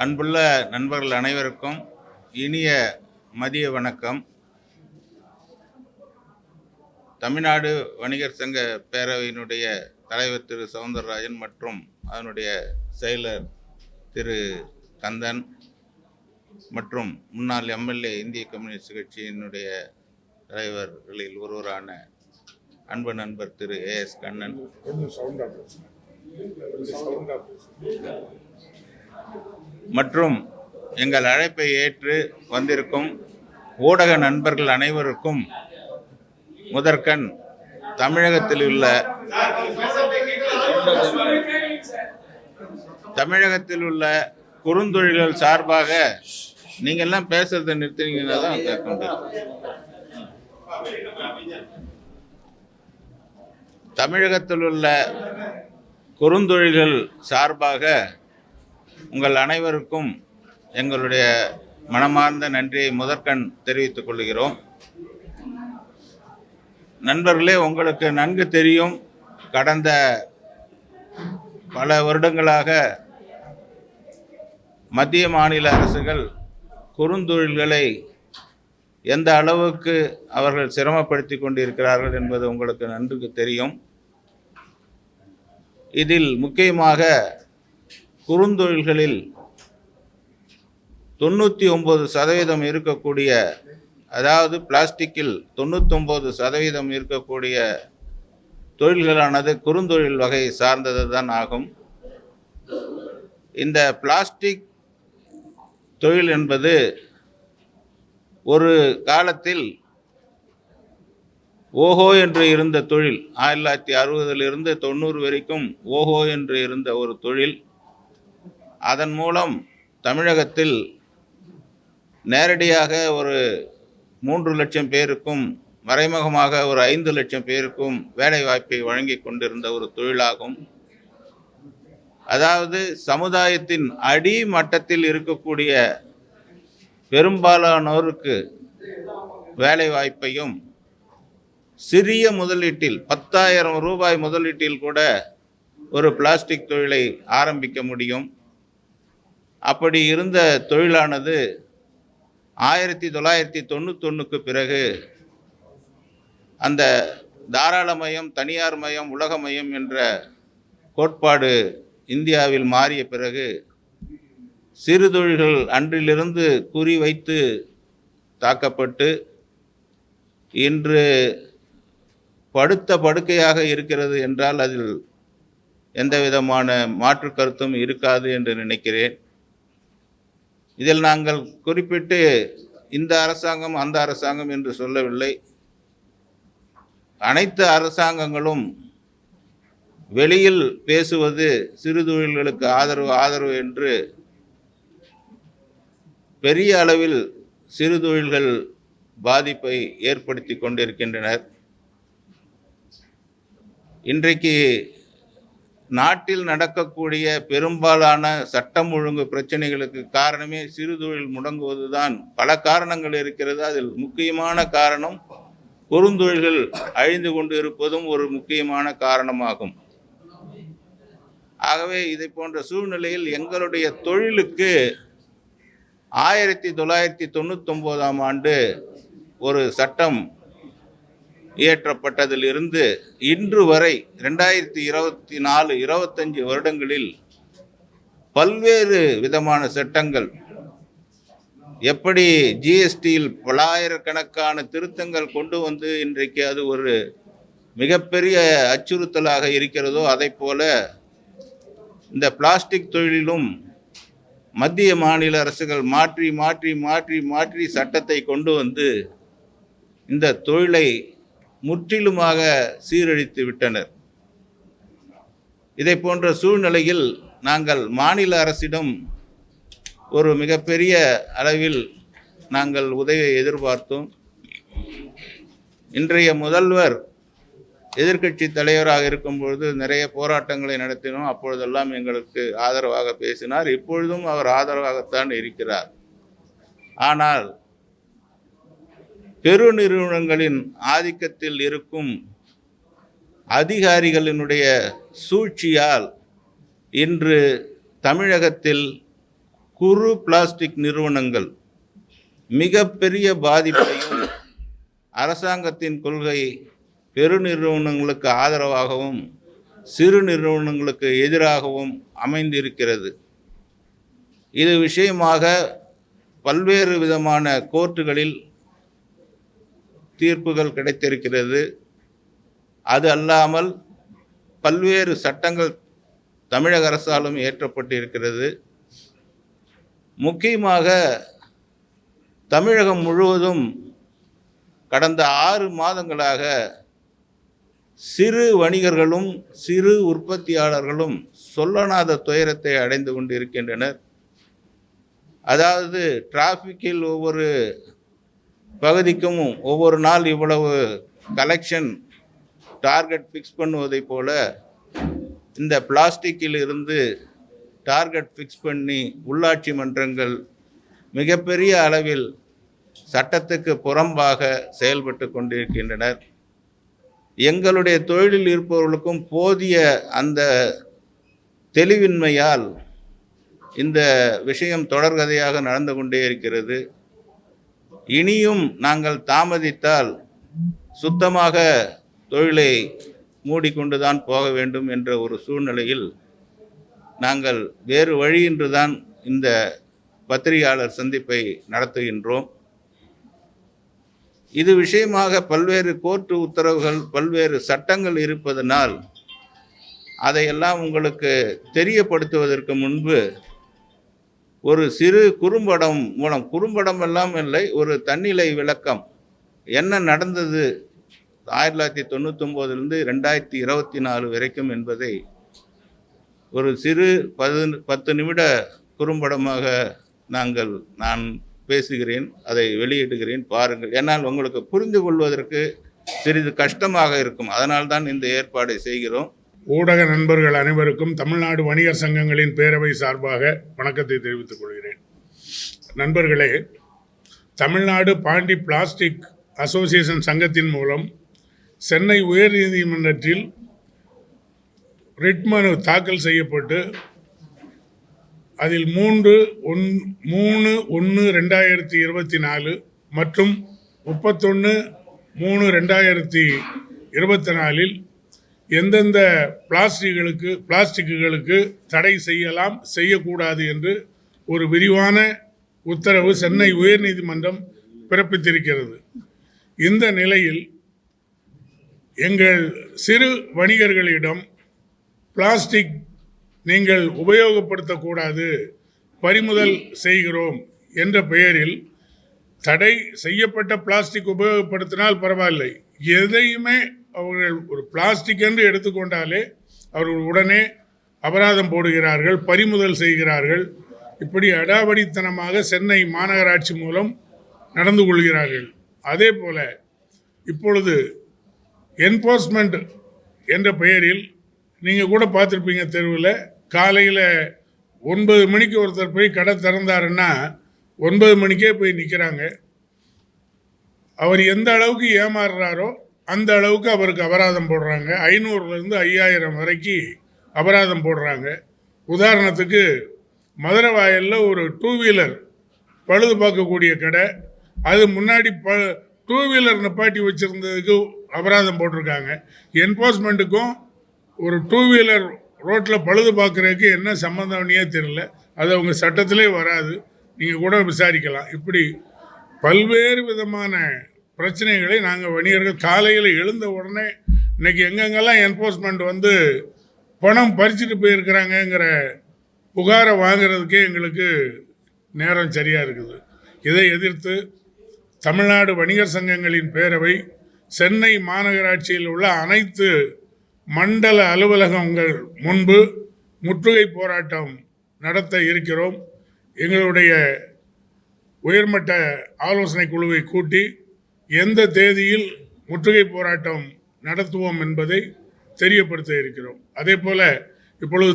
அன்புள்ள நண்பர்கள் அனைவருக்கும் இனிய மதிய வணக்கம். தமிழ்நாடு வணிகர் சங்க பேரவையினுடைய தலைவர் திரு சவுந்தரராஜன் மற்றும் அதனுடைய செயலர் திரு கந்தன் மற்றும் முன்னாள் எம்எல்ஏ இந்திய கம்யூனிஸ்ட் கட்சியினுடைய தலைவர்களில் ஒருவரான அன்பு நண்பர் திரு ஏஎஸ் கண்ணன் மற்றும் எங்கள் அழைப்பை ஏற்று வந்திருக்கும் ஊடக நண்பர்கள் அனைவருக்கும் முதற்கண் தமிழகத்தில் உள்ள குறுந்தொழில்கள் சார்பாக நீங்கள்லாம் பேசுறதை நிறுத்தினீங்கன்னா தான் கேட்க முடியும். தமிழகத்தில் உள்ள குறுந்தொழில்கள் சார்பாக உங்கள் அனைவருக்கும் எங்களுடைய மனமார்ந்த நன்றியை முதற்கண் தெரிவித்துக் கொள்கிறோம். நண்பர்களே, உங்களுக்கு நன்கு தெரியும், கடந்த பல வருடங்களாக மத்திய மாநில அரசுகள் குறுந்தொழில்களை எந்த அளவுக்கு அவர்கள் சிரமப்படுத்தி கொண்டிருக்கிறார்கள் என்பது உங்களுக்கு நன்கு தெரியும். இதில் முக்கியமாக குறுந்தொழில்களில் 99% இருக்கக்கூடிய, அதாவது பிளாஸ்டிக்கில் 99% இருக்கக்கூடிய தொழில்களானது குறுந்தொழில் வகை சார்ந்தது தான் ஆகும். இந்த பிளாஸ்டிக் தொழில் என்பது ஒரு காலத்தில் ஓஹோ என்று இருந்த தொழில். 1960 90 வரைக்கும் ஓஹோ என்று இருந்த ஒரு தொழில். அதன் மூலம் தமிழகத்தில் நேரடியாக ஒரு 3 லட்சம் பேருக்கும் மறைமுகமாக ஒரு 5 லட்சம் பேருக்கும் வேலை வாய்ப்பை வழங்கி கொண்டிருந்த ஒரு தொழிலாகும். அதாவது சமுதாயத்தின் அடிமட்டத்தில் இருக்கக்கூடிய பெரும்பாலானோருக்கு வேலை வாய்ப்பையும் சிறிய முதலீட்டில் 10,000 ரூபாய் முதலீட்டில் கூட ஒரு பிளாஸ்டிக் தொழிலை ஆரம்பிக்க முடியும். அப்படி இருந்த தொழிலானது 1991க்கு பிறகு அந்த தாராளமயம், தனியார் மயம், உலகமயம் என்ற கோட்பாடு இந்தியாவில் மாறிய பிறகு சிறு தொழில்கள் அன்றிலிருந்து குறிவைத்து தாக்கப்பட்டு இன்று படுத்த படுக்கையாக இருக்கிறது என்றால் அதில் எந்த விதமான மாற்று கருத்தும் இருக்காது என்று நினைக்கிறேன். இதில் நாங்கள் குறிப்பிட்டு இந்த அரசாங்கம் அந்த அரசாங்கம் என்று சொல்லவில்லை. அனைத்து அரசாங்கங்களும் வெளியில் பேசுவது சிறு தொழில்களுக்கு ஆதரவு என்று பெரிய அளவில் சிறு தொழில்கள் பாதிப்பை ஏற்படுத்தி கொண்டிருக்கின்றனர். இன்றைக்கு நாட்டில் நடக்கக்கூடிய பெரும்பாலான சட்டம் ஒழுங்கு பிரச்சனைகளுக்கு காரணமே சிறு தொழில் முடங்குவதுதான். பல காரணங்கள் இருக்கிறது. அதில் முக்கியமான காரணம் குறுந்தொழில்கள் அழிந்து கொண்டு இருப்பதும் ஒரு முக்கியமான காரணமாகும். ஆகவே இதை போன்ற சூழ்நிலையில் எங்களுடைய தொழிலுக்கு 1999ஆம் ஆண்டு ஒரு சட்டம் இயற்றப்பட்டதிலிருந்து இன்று வரை 2024-25 வருடங்களில் பல்வேறு விதமான சட்டங்கள், எப்படி ஜிஎஸ்டியில் பல்லாயிரக்கணக்கான திருத்தங்கள் கொண்டு வந்து இன்றைக்கு அது ஒரு மிகப்பெரிய அச்சுறுத்தலாக இருக்கிறதோ, அதை போல இந்த பிளாஸ்டிக் தொழிலிலும் மத்திய மாநில அரசுகள் மாற்றி மாற்றி மாற்றி மாற்றி சட்டத்தை கொண்டு வந்து இந்த தொழிலை முற்றிலுமாக சீரழித்து விட்டனர். இதை போன்ற சூழ்நிலையில் நாங்கள் மாநில அரசிடம் ஒரு மிகப்பெரிய அளவில் நாங்கள் உதவியை எதிர்பார்த்தோம். இன்றைய முதல்வர் எதிர்க்கட்சி தலைவராக இருக்கும்பொழுது நிறைய போராட்டங்களை நடத்தினோம். அப்பொழுதெல்லாம் எங்களுக்கு ஆதரவாக பேசினார். இப்பொழுதும் அவர் ஆதரவாகத்தான் இருக்கிறார். ஆனால் பெருநிறுவனங்களின் ஆதிக்கத்தில் இருக்கும் அதிகாரிகளினுடைய சூழ்ச்சியால் இன்று தமிழகத்தில் குறு பிளாஸ்டிக் நிறுவனங்கள் மிகப்பெரிய பாதிப்பையும் அரசாங்கத்தின் கொள்கை பெருநிறுவனங்களுக்கு ஆதரவாகவும் சிறு நிறுவனங்களுக்கு எதிராகவும் அமைந்திருக்கிறது. இது விஷயமாக பல்வேறு விதமான கோர்ட்டுகளில் தீர்ப்புகள் கிடைத்திருக்கிறது. அது அல்லாமல் பல்வேறு சட்டங்கள் தமிழக அரசாலும் இயற்றப்பட்டிருக்கிறது. முக்கியமாக தமிழகம் முழுவதும் கடந்த 6 மாதங்களாக சிறு வணிகர்களும் சிறு உற்பத்தியாளர்களும் சொல்லனாத துயரத்தை அடைந்து கொண்டிருக்கின்றனர். அதாவது டிராஃபிக்கில் ஒவ்வொரு பகுதிக்கும் ஒவ்வொரு நாள் இவ்வளவு கலெக்ஷன் டார்கெட் ஃபிக்ஸ் பண்ணுவதை போல இந்த பிளாஸ்டிக்கில் இருந்து டார்கெட் ஃபிக்ஸ் பண்ணி உள்ளாட்சி மன்றங்கள் மிகப்பெரிய அளவில் சட்டத்துக்கு புறம்பாக செயல்பட்டு கொண்டிருக்கின்றனர். எங்களுடைய தொழிலில் இருப்பவர்களுக்கும் போதிய அந்த தெளிவின்மையால் இந்த விஷயம் தொடர்கதையாக நடந்து கொண்டே இருக்கிறது. இனியும் நாங்கள் தாமதித்தால் சுத்தமாக தொழிலை மூடிக்கொண்டுதான் போக வேண்டும் என்ற ஒரு சூழ்நிலையில் நாங்கள் வேறு வழியின்றுதான் இந்த பத்திரிகையாளர் சந்திப்பை நடத்துகின்றோம். இது விஷயமாக பல்வேறு கோர்ட்டு உத்தரவுகள் பல்வேறு சட்டங்கள் இருப்பதனால் அதையெல்லாம் உங்களுக்கு தெரியப்படுத்துவதற்கு முன்பு ஒரு சிறு குறும்படம் மூலம், குறும்படம் எல்லாம் இல்லை, ஒரு தன்னிலை விளக்கம், என்ன நடந்தது 1999 2024 வரைக்கும் என்பதை ஒரு சிறு 10 நிமிட குறும்படமாக நான் பேசுகிறேன், அதை வெளியிடுகிறேன், பாருங்கள். ஏன்னால் உங்களுக்கு புரிந்து கொள்வதற்கு சிறிது கஷ்டமாக இருக்கும். அதனால்தான் இந்த ஏற்பாடை செய்கிறோம். ஊடக நண்பர்கள் அனைவருக்கும் தமிழ்நாடு வணிகர் சங்கங்களின் பேரவை சார்பாக வணக்கத்தை தெரிவித்துக் கொள்கிறேன். நண்பர்களே, தமிழ்நாடு பாண்டி பிளாஸ்டிக் அசோசியேஷன் சங்கத்தின் மூலம் சென்னை உயர்நீதிமன்றத்தில் ரிட் மனு தாக்கல் செய்யப்பட்டு அதில் 3/1/2024 மற்றும் 31/3/2024 எந்தெந்த பிளாஸ்டிக்குகளுக்கு தடை செய்யலாம் செய்யக்கூடாது என்று ஒரு விரிவான உத்தரவு சென்னை உயர்நீதிமன்றம் பிறப்பித்திருக்கிறது. இந்த நிலையில் எங்கள் சிறு வணிகர்களிடம் பிளாஸ்டிக் நீங்கள் உபயோகப்படுத்தக்கூடாது, பறிமுதல் செய்கிறோம் என்ற பெயரில் தடை செய்யப்பட்ட பிளாஸ்டிக் உபயோகப்படுத்தினால் பரவாயில்லை, எதையுமே அவர்கள் ஒரு பிளாஸ்டிக் என்று எடுத்துக்கொண்டாலே அவர்கள் உடனே அபராதம் போடுகிறார்கள், பறிமுதல் செய்கிறார்கள். இப்படி அடாவடித்தனமாக சென்னை மாநகராட்சி மூலம் நடந்து கொள்கிறார்கள். அதே போல இப்பொழுது என்போர்ஸ்மெண்ட் என்ற பெயரில் நீங்கள் கூட பார்த்துருப்பீங்க, தெருவில் காலையில் 9 மணிக்கு ஒருத்தர் போய் கடை திறந்தாருன்னா 9 மணிக்கே போய் நிற்கிறாங்க. அவர் எந்த அளவுக்கு ஏமாறுறாரோ அந்த அளவுக்கு அவருக்கு அபராதம் போடுறாங்க. 500லேருந்து 5000 வரைக்கும் அபராதம் போடுறாங்க. உதாரணத்துக்கு மதுரை வாயலில் ஒரு 2 வீலர் பழுது பார்க்கக்கூடிய கடை, அது முன்னாடி 2 வீலர் நிப்பாட்டி வச்சுருந்ததுக்கு அபராதம் போட்டிருக்காங்க. என்போர்ஸ்மெண்ட்டுக்கும் ஒரு 2 வீலர் ரோட்டில் பழுது பார்க்குறதுக்கு என்ன சம்மந்தம்னே தெரியல. அது அவங்க சட்டத்திலே வராது, நீங்கள் கூட விசாரிக்கலாம். இப்படி பல்வேறு விதமான பிரச்சனைகளை நாங்கள் வணிகர்கள் காலையில் எழுந்த உடனே இன்றைக்கி எங்கெங்கெல்லாம் என்போர்ஸ்மெண்ட் வந்து பணம் பறிச்சுட்டு போயிருக்கிறாங்கங்கிற புகாரை வாங்கிறதுக்கே எங்களுக்கு நேரம் சரியாக இருக்குது. இதை எதிர்த்து தமிழ்நாடு வணிகர் சங்கங்களின் பேரவை சென்னை மாநகராட்சியில் உள்ள அனைத்து மண்டல அலுவலகங்கள் முன்பு முற்றுகை போராட்டம் நடத்த இருக்கிறோம். எங்களுடைய உயர்மட்ட ஆலோசனை குழுவை கூட்டி எந்த தேதியில் முற்றுகை போராட்டம் நடத்துவோம் என்பதை தெரியப்படுத்த இருக்கிறோம். அதே போல் இப்பொழுது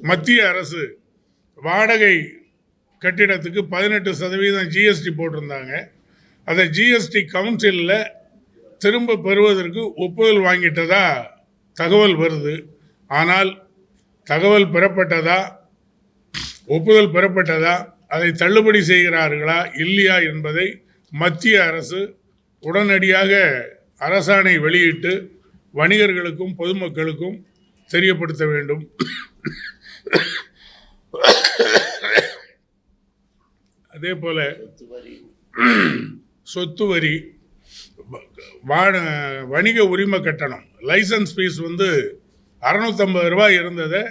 மத்திய அரசு வாடகை கட்டிடத்துக்கு 18% ஜிஎஸ்டி போட்டிருந்தாங்க. அதை ஜிஎஸ்டி கவுன்சிலில் திரும்ப பெறுவதற்கு ஒப்புதல் வாங்கிட்டதா தகவல் வருது. ஆனால் தகவல் பெறப்பட்டதா ஒப்புதல் பெறப்பட்டதா, அதை தள்ளுபடி செய்கிறார்களா இல்லையா என்பதை மத்திய அரசு உடனடியாக அரசாணை வெளியிட்டு வணிகர்களுக்கும் பொதுமக்களுக்கும் தெரியப்படுத்த வேண்டும். அதே போல சொத்து வரி, வணிக உரிம கட்டணம், லைசன்ஸ் ஃபீஸ் 650 ரூபாய் இருந்ததை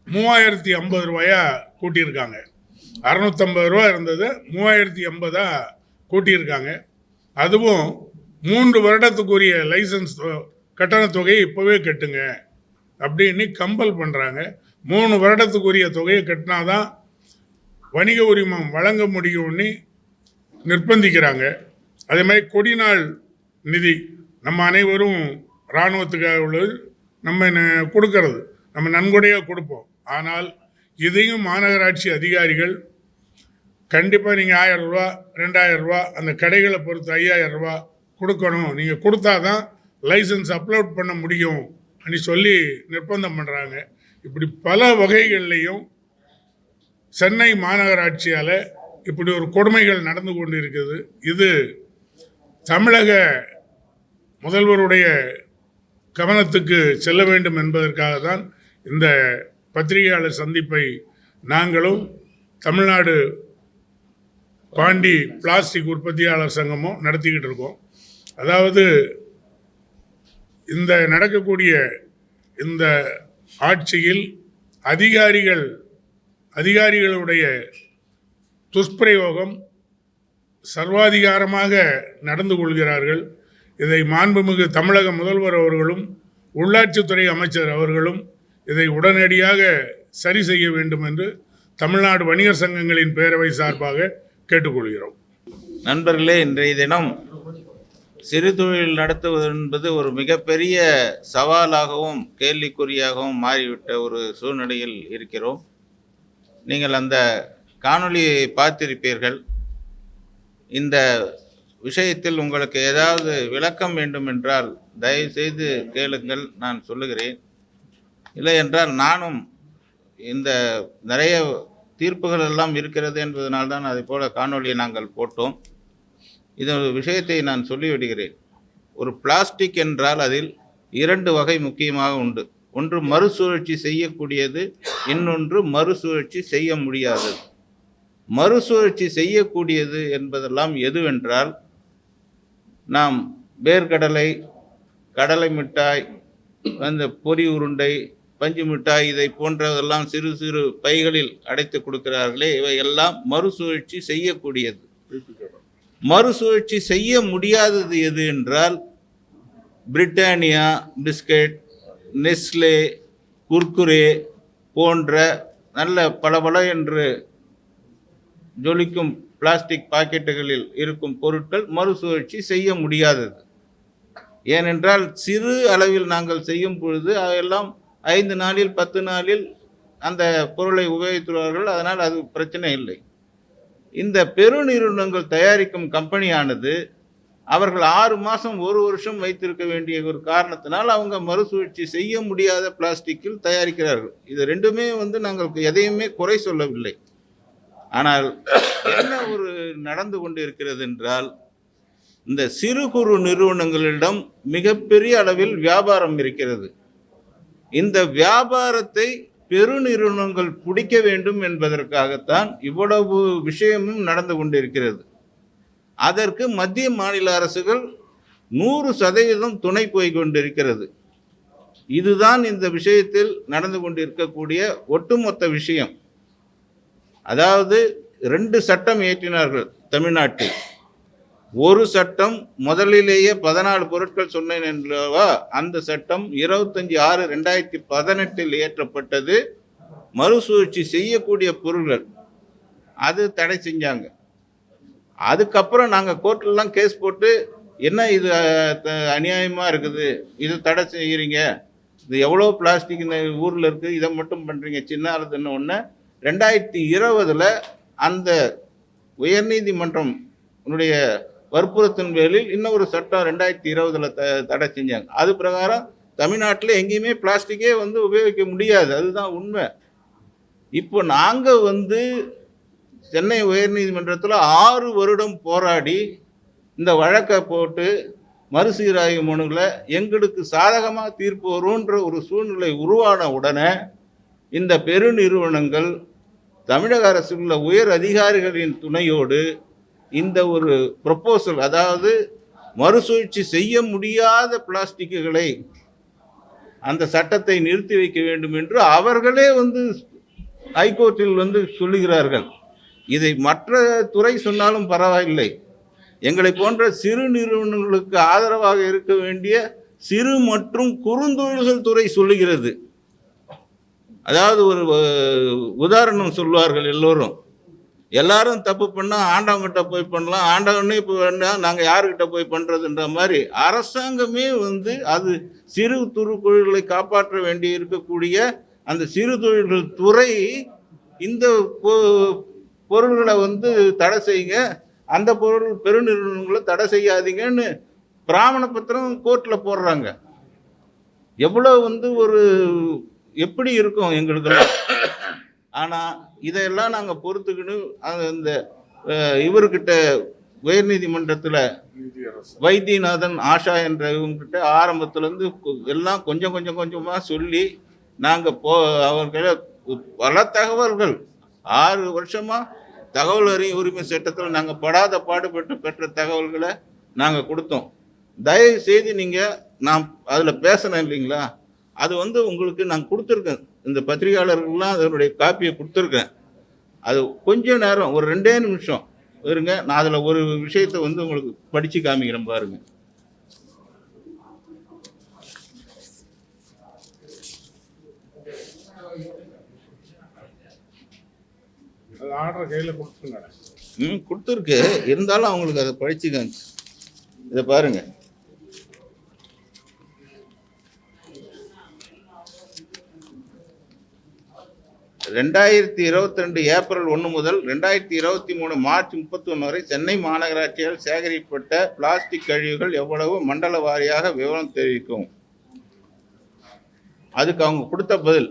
3050 ரூபாயா கூட்டியிருக்காங்க. 650 ரூபாய் இருந்ததை 3050 கூட்டியிருக்காங்க. அதுவும் 3 வருடத்துக்குரிய லைசன்ஸ் கட்டண தொகையை இப்போவே கட்டுங்க அப்படின்னு கம்பல் பண்ணுறாங்க. 3 வருடத்துக்குரிய தொகையை கட்டினாதான் வணிக உரிமம் வழங்க முடியும்னு நிர்பந்திக்கிறாங்க. அதே மாதிரி கொடிநாள் நிதி நம்ம அனைவரும் இராணுவத்துக்காக உள்ளது, நம்ம கொடுக்கறது நம்ம நன்கொடையாக கொடுப்போம். ஆனால் இதையும் மாநகராட்சி அதிகாரிகள் கண்டிப்பாக நீங்கள் 1000 ரூபா 2000 ரூபா அந்த கடைகளை பொறுத்து 5000 ரூபா கொடுக்கணும், நீங்கள் கொடுத்தா தான் லைசன்ஸ் அப்லோட் பண்ண முடியும் அப்படின்னு சொல்லி நிர்பந்தம் பண்ணுறாங்க. இப்படி பல வகைகள்லையும் சென்னை மாநகராட்சியால் இப்படி ஒரு கொடுமைகள் நடந்து கொண்டு இருக்குது. இது தமிழக முதல்வருடைய கவனத்துக்கு செல்ல வேண்டும் என்பதற்காக தான் இந்த பத்திரிகையாளர் சந்திப்பை நாங்களும் தமிழ்நாடு பாண்டி பிளாஸ்டிக் உற்பத்தியாளர் சங்கமும் நடத்திக்கிட்டு இருக்கோம். அதாவது இந்த நடக்கக்கூடிய இந்த ஆட்சியில் அதிகாரிகளுடைய துஷ்பிரயோகம் சர்வாதிகாரமாக நடந்து கொள்கிறார்கள். இதை மாண்புமிகு தமிழக முதல்வர் அவர்களும் உள்ளாட்சித்துறை அமைச்சர் அவர்களும் இதை உடனடியாக சரி செய்ய வேண்டும் என்று தமிழ்நாடு வணிகர் சங்கங்களின் பேரவை சார்பாக கேட்டுக்கொள்கிறோம். நண்பர்களே, இன்றைய தினம் சிறு தொழில் நடத்துவது என்பது ஒரு மிகப்பெரிய சவாலாகவும் கேள்விக்குறியாகவும் மாறிவிட்ட ஒரு சூழ்நிலையில் இருக்கிறோம். நீங்கள் அந்த காணொளியை பார்த்திருப்பீர்கள். இந்த விஷயத்தில் உங்களுக்கு ஏதாவது விளக்கம் வேண்டும் என்றால் தயவுசெய்து கேளுங்கள், நான் சொல்லுகிறேன். இல்லை என்றால் நானும் இந்த நிறைய தீர்ப்புகள் எல்லாம் இருக்கிறது என்பதனால்தான் அதை போல காணொளியை நாங்கள் போட்டோம். இந்த விஷயத்தை நான் சொல்லிவிடுகிறேன். ஒரு பிளாஸ்டிக் என்றால் அதில் 2 வகை முக்கியமாக உண்டு. ஒன்று மறுசுழற்சி செய்யக்கூடியது, இன்னொன்று மறுசுழற்சி செய்ய முடியாதது. மறுசுழற்சி செய்யக்கூடியது என்பதெல்லாம் எதுவென்றால், நாம் வேர்க்கடலை, கடலை மிட்டாய், அந்த பொரி உருண்டை, பஞ்சு மிட்டாய், இதை போன்றதெல்லாம் சிறு சிறு பைகளில் அடைத்து கொடுக்கிறார்களே, இவையெல்லாம் மறுசுழற்சி செய்யக்கூடியது. மறுசுழற்சி செய்ய முடியாதது எது என்றால், பிரிட்டானியா பிஸ்கட், நெஸ்லே, குர்குரே போன்ற நல்ல பளபள என்று ஜொலிக்கும் பிளாஸ்டிக் பாக்கெட்டுகளில் இருக்கும் பொருட்கள் மறுசுழற்சி செய்ய முடியாதது. ஏனென்றால் சிறு அளவில் நாங்கள் செய்யும் பொழுது அதையெல்லாம் 5 நாளில் 10 நாளில் அந்த பொருளை உபயோகித்துள்ளார்கள். அதனால் அது பிரச்சனை இல்லை. இந்த பெருநிறுவனங்கள் தயாரிக்கும் கம்பெனியானது அவர்கள் 6 மாதம் 1 வருஷம் வைத்திருக்க வேண்டிய ஒரு காரணத்தினால் அவங்க மறுசுழற்சி செய்ய முடியாத பிளாஸ்டிக்கில் தயாரிக்கிறார்கள். இது ரெண்டுமே நாங்கள் எதையுமே குறை சொல்லவில்லை. ஆனால் என்ன ஒரு நடந்து கொண்டு இருக்கிறது என்றால், இந்த சிறு குறு நிறுவனங்களிடம் மிகப்பெரிய அளவில் வியாபாரம் இருக்கிறது. இந்த வியாபாரத்தை பெருநிறுவனங்கள் பிடிக்க வேண்டும் என்பதற்காகத்தான் இவ்வளவு விஷயமும் நடந்து கொண்டிருக்கிறது. அதற்கு மத்திய மாநில அரசுகள் 100% துணை போய் கொண்டிருக்கிறது. இதுதான் இந்த விஷயத்தில் நடந்து கொண்டிருக்கக்கூடிய ஒட்டுமொத்த விஷயம். அதாவது 2 சட்டம் இயற்றினார்கள் தமிழ்நாட்டில். ஒரு சட்டம் முதலிலேயே 14 பொருட்கள் சொன்னேன் என்றவா, அந்த சட்டம் 25/6/2018 இயற்றப்பட்டது. மறுசுழற்சி செய்யக்கூடிய பொருள்கள் அது தடை செஞ்சாங்க. அதுக்கப்புறம் நாங்கள் கோர்ட்லாம் கேஸ் போட்டு, என்ன இது அநியாயமாக இருக்குது, இது தடை செய்கிறீங்க, இது எவ்வளோ பிளாஸ்டிக் இந்த ஊரில் இருக்குது, இதை மட்டும் பண்ணுறீங்க சின்ன அளவுன்னு ஒன்று 2020 அந்த உயர்நீதிமன்றம் வற்புறுத்தின் பேரில் இன்னொரு சட்டம் 2020 தடை செஞ்சாங்க. அது பிரகாரம் தமிழ்நாட்டில் எங்கேயுமே பிளாஸ்டிக்கே உபயோகிக்க முடியாது. அதுதான் உண்மை. இப்போ நாங்கள் வந்து சென்னை உயர்நீதிமன்றத்தில் 6 வருடம் போராடி இந்த வழக்கை போட்டு மறுசீராய்வு மனுவில் எங்களுக்கு சாதகமாக தீர்ப்பு வரும்ன்ற ஒரு சூழ்நிலை உருவான உடனே இந்த பெருநிறுவனங்கள் தமிழக அரசில் உள்ள உயர் அதிகாரிகளின் துணையோடு இந்த ஒரு ப்ரொப்போசல், அதாவது மறுசுழற்சி செய்ய முடியாத பிளாஸ்டிக்குகளை அந்த சட்டத்தை நிறுத்தி வைக்க வேண்டும் என்று அவர்களே வந்து ஹைகோர்ட்டில் வந்து சொல்லுகிறார்கள். இதை மற்ற துறை சொன்னாலும் பரவாயில்லை, எங்களை போன்ற சிறு நிறுவனங்களுக்கு ஆதரவாக இருக்க வேண்டிய சிறு மற்றும் குறுந்தொழில்கள் துறை சொல்லுகிறது. அதாவது ஒரு உதாரணம் சொல்வார்கள், எல்லாரும் தப்பு பண்ணால் ஆண்டவங்கிட்ட போய் பண்ணலாம், ஆண்டவனே இப்போ வேணால் நாங்கள் யாருக்கிட்ட போய் பண்ணுறதுன்ற மாதிரி அரசாங்கமே வந்து அது சிறு தொழில்களை காப்பாற்ற வேண்டி இருக்கக்கூடிய அந்த சிறு தொழில்கள் துறை இந்த பொருள்களை வந்து தடை செய்யுங்க, அந்த பொருள் பெருநிறுவனங்களை தடை செய்யாதீங்கன்னு பிராமண பத்திரம் கோர்ட்டில் போடுறாங்க. எவ்வளோ வந்து ஒரு எப்படி இருக்கும் எங்களுக்கு. ஆனால் இதையெல்லாம் நாங்கள் பொறுத்துக்கின்னு இந்த இவர்கிட்ட உயர்நீதிமன்றத்தில் வைத்தியநாதன் ஆஷா என்ற இவங்ககிட்ட ஆரம்பத்துலேருந்து எல்லாம் கொஞ்சம் கொஞ்சமாக சொல்லி நாங்கள் அவர்கள பல தகவல்கள் 6 வருஷமாக தகவல் அறியும் உரிமை சட்டத்தில் நாங்கள் படாத பாடுபட்டு பெற்ற தகவல்களை நாங்கள் கொடுத்தோம். தயவு செய்து நீங்கள் நான் அதில் பேசணும் இல்லைங்களா, அது வந்து உங்களுக்கு நான் கொடுத்துருக்கேன், இந்த பத்திரிகையாளர்கள்லாம் அதனுடைய காப்பியை கொடுத்துருக்கேன். அது கொஞ்ச நேரம் ஒரு 2 நிமிஷம் இருங்க, நான் அதில் ஒரு விஷயத்தை வந்து உங்களுக்கு படித்து காமிக்கிறேன் பாருங்க. ஆர்டர் கையில் கொடுத்துருங்க. கொடுத்துருக்கு, இருந்தாலும் அவங்களுக்கு அதை படிச்சுக்காங்க. இதை பாருங்க, ஏப்ரல் 1 முதல் 2023 மார்ச் 31 வரை சென்னை மாநகராட்சியால் சேகரிக்கப்பட்ட பிளாஸ்டிக் கழிவுகள் எவ்வளவு மண்டல வாரியாக விவரம் தெரிவிக்கும். அதுக்கு அவங்க கொடுத்த பதில்,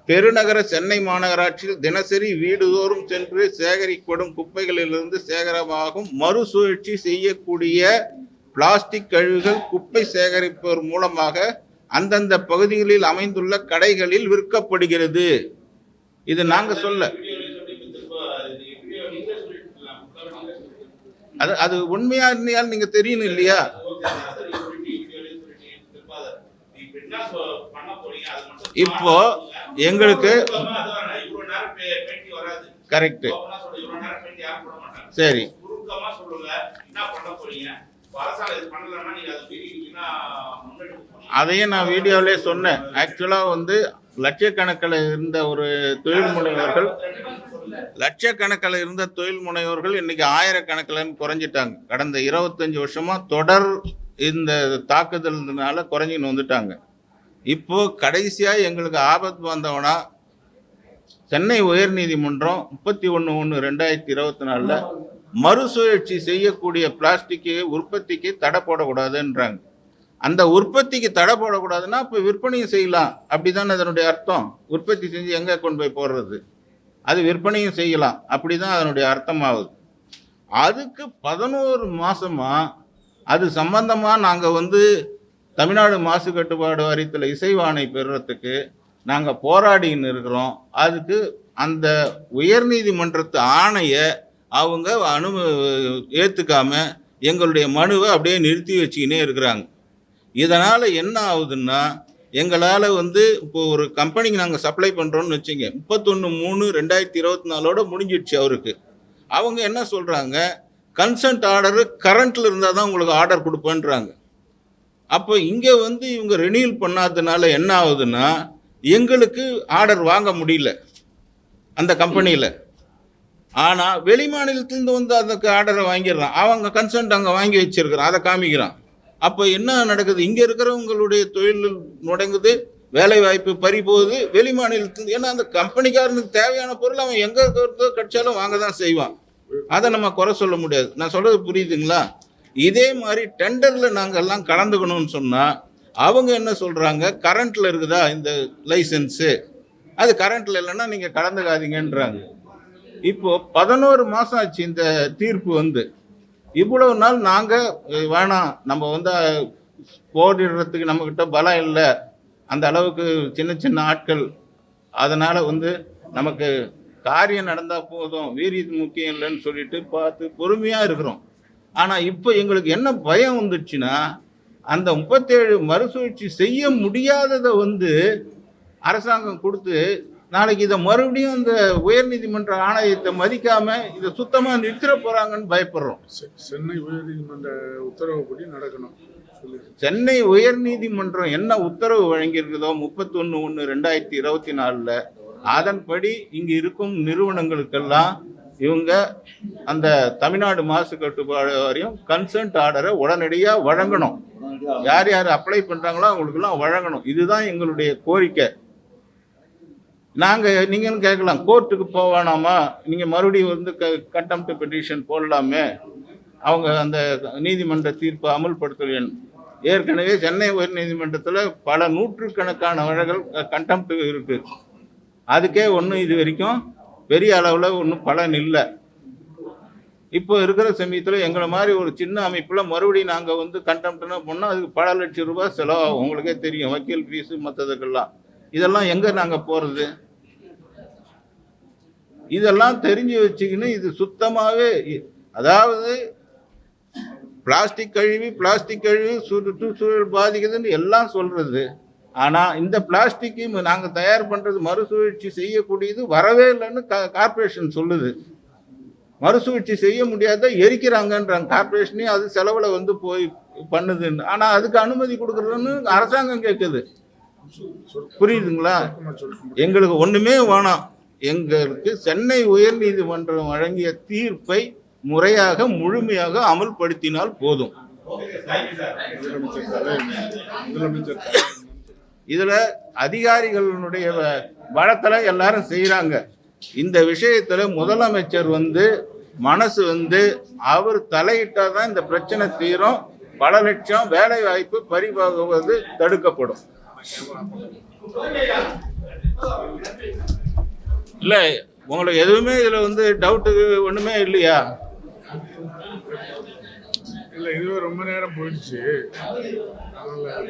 பெருநகர சென்னை மாநகராட்சியில் தினசரி வீடுதோறும் சென்று சேகரிக்கப்படும் குப்பைகளிலிருந்து சேகரமாகும் மறுசுழற்சி செய்யக்கூடிய பிளாஸ்டிக் கழிவுகள் குப்பை சேகரிப்பவர் மூலமாக அந்தந்த பகுதிகளில் அமைந்துள்ள கடைகளில் விற்கப்படுகிறது. இது நாங்க சொல்ல, அது உண்மையா இருந்தால் நீங்க தெரியணும் இல்லையா. இப்போ எங்களுக்கு கரெக்ட், சரி, அதையும் நான் வீடியோவிலே சொன்னேன். ஆக்சுவலாக வந்து லட்சக்கணக்கில் இருந்த தொழில் முனைவோர்கள் இன்னைக்கு ஆயிரக்கணக்கில் குறைஞ்சிட்டாங்க. கடந்த 25 வருஷமா தொடர் இந்த தாக்குதல்னால குறைஞ்சின்னு வந்துட்டாங்க. இப்போ கடைசியா எங்களுக்கு ஆபத்து வந்தவனா சென்னை உயர்நீதிமன்றம் 31/1/2024 மறுசுழற்சி செய்யக்கூடிய பிளாஸ்டிக் உற்பத்திக்கு தடை போடக்கூடாதுன்றாங்க. அந்த உற்பத்திக்கு தடை போடக்கூடாதுன்னா இப்போ விற்பனையும் செய்யலாம், அப்படிதான் அதனுடைய அர்த்தம். உற்பத்தி செஞ்சு எங்கே கொண்டு போய் போடுறது, அது விற்பனையும் செய்யலாம், அப்படிதான் அதனுடைய அர்த்தமாகுது. அதுக்கு 11 மாசமா அது சம்பந்தமா நாங்கள் வந்து தமிழ்நாடு மாசு கட்டுப்பாடு வாரியத்தில் இசைவாணை பெறுறதுக்கு நாங்கள் போராடின்னு இருக்கிறோம். அதுக்கு அந்த உயர்நீதிமன்றத்து ஆணையை அவங்க ஏற்றுக்காம எங்களுடைய மனுவை அப்படியே நிறுத்தி வச்சுக்கினே இருக்கிறாங்க. இதனால் என்ன ஆகுதுன்னா, எங்களால் வந்து இப்போ ஒரு கம்பெனிக்கு நாங்கள் சப்ளை பண்ணுறோன்னு வச்சுங்க, 31/3/2024 முடிஞ்சிடுச்சு அவருக்கு. அவங்க என்ன சொல்கிறாங்க, கன்சென்ட் ஆர்டரு கரண்ட்டில் இருந்தால் தான் உங்களுக்கு ஆர்டர் கொடுப்பேன்றாங்க. அப்போ இங்கே வந்து இவங்க ரெனியூல் பண்ணாததுனால என்ன ஆகுதுன்னா, எங்களுக்கு ஆர்டர் வாங்க முடியல அந்த கம்பெனியில். ஆனால் வெளி மாநிலத்திலேருந்து வந்து அதுக்கு ஆர்டரை வாங்கிடுறான், அவங்க கன்சென்ட் அங்கே வாங்கி வச்சிருக்கிறான், அதை காமிக்கிறான். அப்போ என்ன நடக்குது, இங்கே இருக்கிறவங்களுடைய தொழில் முடங்குது, வேலை வாய்ப்பு பறி போகுது வெளி மாநிலத்தில். ஏன்னா அந்த கம்பெனிக்காரனுக்கு தேவையான பொருள் அவன் எங்கே கிடைச்சாலும் வாங்க தான் செய்வான், அதை நம்ம குறை சொல்ல முடியாது. நான் சொல்கிறது புரியுதுங்களா? இதே மாதிரி டெண்டரில் நாங்கள் எல்லாம் கலந்துக்கணும்னு சொன்னால் அவங்க என்ன சொல்கிறாங்க, கரண்ட்டில் இருக்குதா இந்த லைசன்ஸு, அது கரண்ட்ல இல்லைன்னா நீங்க கலந்துக்காதீங்கன்றாங்க. இப்போ 11 மாசம் ஆச்சு இந்த தீர்ப்பு வந்து. இவ்வளவு நாள் நாங்க வேணாம், நம்ம வந்து போரிடுறதுக்கு நம்ம கிட்ட பலம் இல்லை, அந்த அளவுக்கு சின்ன சின்ன ஆட்கள், அதனால வந்து நமக்கு காரியம் நடந்தா போதும், வீரியது முக்கியம் இல்லைன்னு சொல்லிட்டு பார்த்து பொறுமையா இருக்கிறோம். ஆனா இப்போ எங்களுக்கு என்ன பயம் வந்துடுச்சுன்னா, அந்த 37 மறுசுழற்சி செய்ய முடியாததை வந்து அரசாங்கம் கொடுத்து நாளைக்கு இதை மறுபடியும் இந்த உயர்நீதிமன்ற ஆணையத்தை மதிக்காம இதை சுத்தமா நிறுத்திட போறாங்கன்னு பயப்படுறோம். சென்னை உயர்நீதிமன்ற உத்தரவுப்படி நடக்கணும். சென்னை உயர்நீதிமன்றம் என்ன உத்தரவு வழங்கியிருக்குதோ 31/1/2024 அதன்படி இங்கு இருக்கும் நிறுவனங்களுக்கெல்லாம் இவங்க அந்த தமிழ்நாடு மாசு கட்டுப்பாடு வாரியம் கன்சென்ட் ஆர்டரை உடனடியாக வழங்கணும். யார் யார் அப்ளை பண்றாங்களோ அவங்களுக்கெல்லாம் வழங்கணும். இதுதான் எங்களுடைய கோரிக்கை. நாங்கள் நீங்களும் கேட்கலாம், கோர்ட்டுக்கு போவானாமா, நீங்கள் மறுபடியும் வந்து கண்டெம்ப்ட் பெட்டிஷன் போடலாமே, அவங்க அந்த நீதிமன்ற தீர்ப்பை அமல்படுத்தல். ஏற்கனவே சென்னை உயர் நீதிமன்றத்தில் பல நூற்றுக்கணக்கான வழக்குகள் கண்டெம்ப்ட் இருக்கு. அதுக்கே ஒன்றும் இது வரைக்கும் பெரிய அளவில் ஒன்றும் பலன் இல்லை. இப்போ இருக்கிற சமயத்தில் எங்களை மாதிரி ஒரு சின்ன அமைப்பில் மறுபடியும் நாங்கள் வந்து கண்டெம்ப்ட்னா போனால் அதுக்கு பல லட்சம் ரூபாய் செலவாகும். உங்களுக்கே தெரியும், வக்கீல் ஃபீஸு மற்றதுக்கெல்லாம். இதெல்லாம் எங்கே நாங்கள் போகிறது? இதெல்லாம் தெரிஞ்சு வச்சுக்கின்னு இது சுத்தமாகவே, அதாவது பிளாஸ்டிக் கழிவு சுற்றுச்சூழல் பாதிக்குதுன்னு எல்லாம் சொல்கிறது. ஆனால் இந்த பிளாஸ்டிக்கு நாங்கள் தயார் பண்ணுறது மறுசுழற்சி செய்யக்கூடியது வரவே இல்லைன்னு கார்பரேஷன் சொல்லுது. மறுசுழற்சி செய்ய முடியாத எரிக்கிறாங்கன்றாங்க கார்பரேஷனே, அது செலவில் வந்து போய் பண்ணுதுன்னு. ஆனால் அதுக்கு அனுமதி கொடுக்குறதுன்னு அரசாங்கம் கேட்குது. புரியுதுங்களா? எங்களுக்கு ஒன்றுமே வேணாம். எங்களுக்கு சென்னை உயர்நீதிமன்றம் வழங்கிய தீர்ப்பை முறையாக முழுமையாக அமல்படுத்தினால் போதும். இதுல அதிகாரிகளுடைய பலத்துல எல்லாரும் செய்யறாங்க. இந்த விஷயத்துல முதலமைச்சர் வந்து மனசு வந்து அவர் தலையிட்டாதான் இந்த பிரச்சனை தீரும். பல லட்சம் வேலை வாய்ப்பு பறிபோகுவது தடுக்கப்படும். இல்ல உங்களுக்கு எதுவுமே இதுல வந்து டவுட்டு ஒண்ணுமே இல்லையா? இல்ல, இதுவே ரொம்ப நேரம் போயிடுச்சு. அதனால